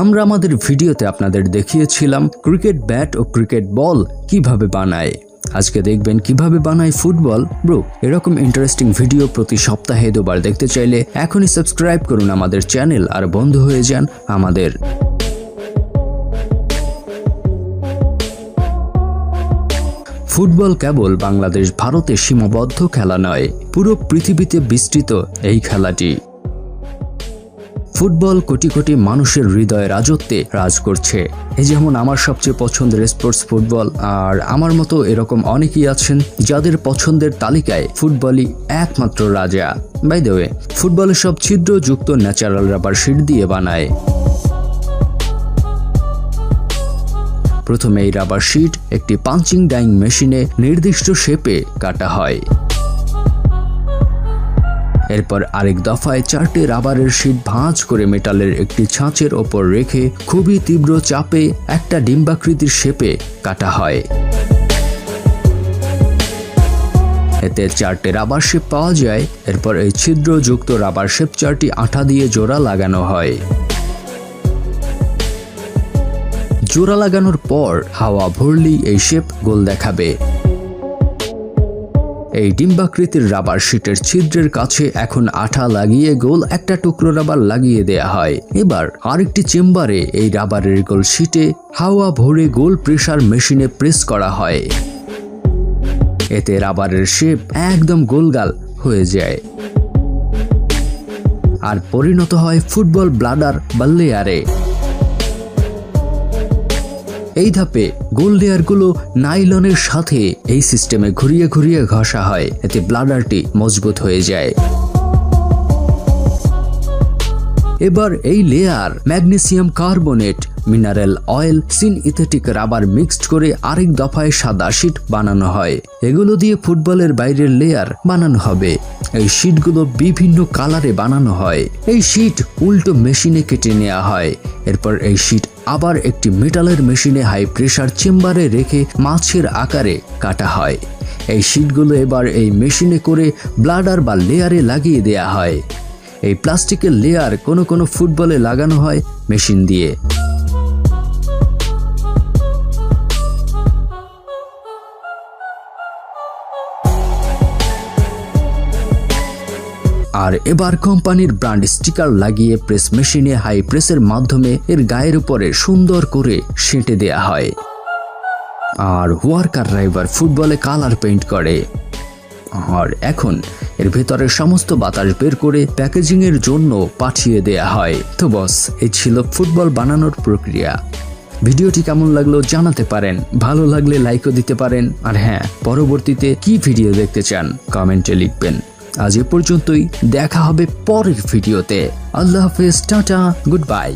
আমরা আমাদের ভিডিওতে আপনাদের দেখিয়েছিলাম ক্রিকেট ব্যাট ও ক্রিকেট বল কিভাবে বানায়। আজকে দেখবেন কিভাবে বানায় ফুটবল। ব্রো, এরকম ইন্টারেস্টিং ভিডিও প্রতি সপ্তাহে 2 বার দেখতে চাইলে এখনই সাবস্ক্রাইব করুন আমাদের চ্যানেল আর বন্ধু হয়ে যান আমাদের। ফুটবল কেবল বাংলাদেশ ভারতে সীমাবদ্ধ খেলা নয়, পুরো পৃথিবীতে বিস্তৃত এই খেলাটি। ফুটবল কোটি কোটি মানুষের হৃদয়ে রাজত্বে রাজ করছে। এই যেমন আমার সবচেয়ে পছন্দের স্পোর্টস ফুটবল, আর আমার মতো এরকম অনেকেই আছেন যাদের পছন্দের তালিকায় ফুটবলই একমাত্র রাজা। বাই দ্য ওয়ে, ফুটবলের সব ছিদ্রযুক্ত ন্যাচারাল রাবার শিট দিয়ে বানায়। প্রথমে এই রাবার শিট একটি পাঞ্চিং ডাইং মেশিনে নির্দিষ্ট শেপে কাটা হয়। এরপর আরেক দফায় 4টে রাবারের শিট ভাঁজ করে মেটালের একটি ছাঁচের ওপর রেখে খুবই তীব্র চাপে একটা ডিম্বাকৃতির শেপে কাটা হয়। এতে 4টে রাবার শেপ পাওয়া যায়। এরপর এই ছিদ্রযুক্ত রাবার শেপ 4টি আঠা দিয়ে জোড়া লাগানো হয়। জোড়া লাগানোর পর হাওয়া ভরলেই এই শেপ গোল দেখাবে। এই ডিম্বাকৃতির রাবার শিটের ছিদ্রের কাছে এখন আঠা লাগিয়ে গোল একটা টুকরো রাবার লাগিয়ে দেয়া হয়। এবার আরেকটি চেম্বারে এই রাবারের গোল শিটে হাওয়া ভরে গোল প্রেসার মেশিনে প্রেস করা হয়। এতে রাবারের শেপ একদম গোলগাল হয়ে যায় আর পরিণত হয় ফুটবল ব্লাডার বা লেয়ারে। এই ধাপে গোল লেয়ারগুলো নাইলনের সাথে এই সিস্টেমে ঘুরিয়ে ঘুরিয়ে ঘষা হয়। এতে ব্লাডারটি মজবুত হয়ে যায়। এবার এই layer magnesium carbonate, mineral oil, synthetic rubber mixed করে আরেক দফায় সাদা শিট বানানো হয়। এগুলো দিয়ে ফুটবলের বাইরের লেয়ার বানানো হবে। এই শিটগুলো বিভিন্ন কালারে বানানো হয়। এই শিট উল্টো মেশিনে কেটে নেওয়া হয়। এরপর এই শিট আবার একটি মেটালের মেশিনে হাই প্রেসার চেম্বারে রেখে মাছের আকারে কাটা হয়। এই শিটগুলো এবার এই মেশিনে করে ব্লাডার বা লেয়ারে লাগিয়ে দেয়া হয়। এই প্লাস্টিকের লেয়ার কোনো কোনো ফুটবলে লাগানো হয় মেশিন দিয়ে। আর এবার কোম্পানির ব্র্যান্ড স্টিকার লাগিয়ে প্রেস মেশিনে হাই প্রেসের মাধ্যমে এর গায়ের উপরে সুন্দর করে সেঁটে দেয়া হয়। আর ওয়ার্কাররা এবার ফুটবলে কালার পেইন্ট করে। আর এখন এর ভেতরের সমস্ত বাতাস বের করে প্যাকেজিং এর জন্য পাঠিয়ে দেয়া হয়। তো বস, এই ছিল ফুটবল বানানোর প্রক্রিয়া। ভিডিওটি কেমন লাগলো জানাতে পারেন, ভালো লাগলে লাইকও দিতে পারেন। আর হ্যাঁ, পরবর্তীতে কি ভিডিও দেখতে চান কমেন্টে লিখবেন। আজ এ পর্যন্তই, দেখা হবে পরের ভিডিওতে। আল্লাহ হাফেজ, টাটা, গুড বাই।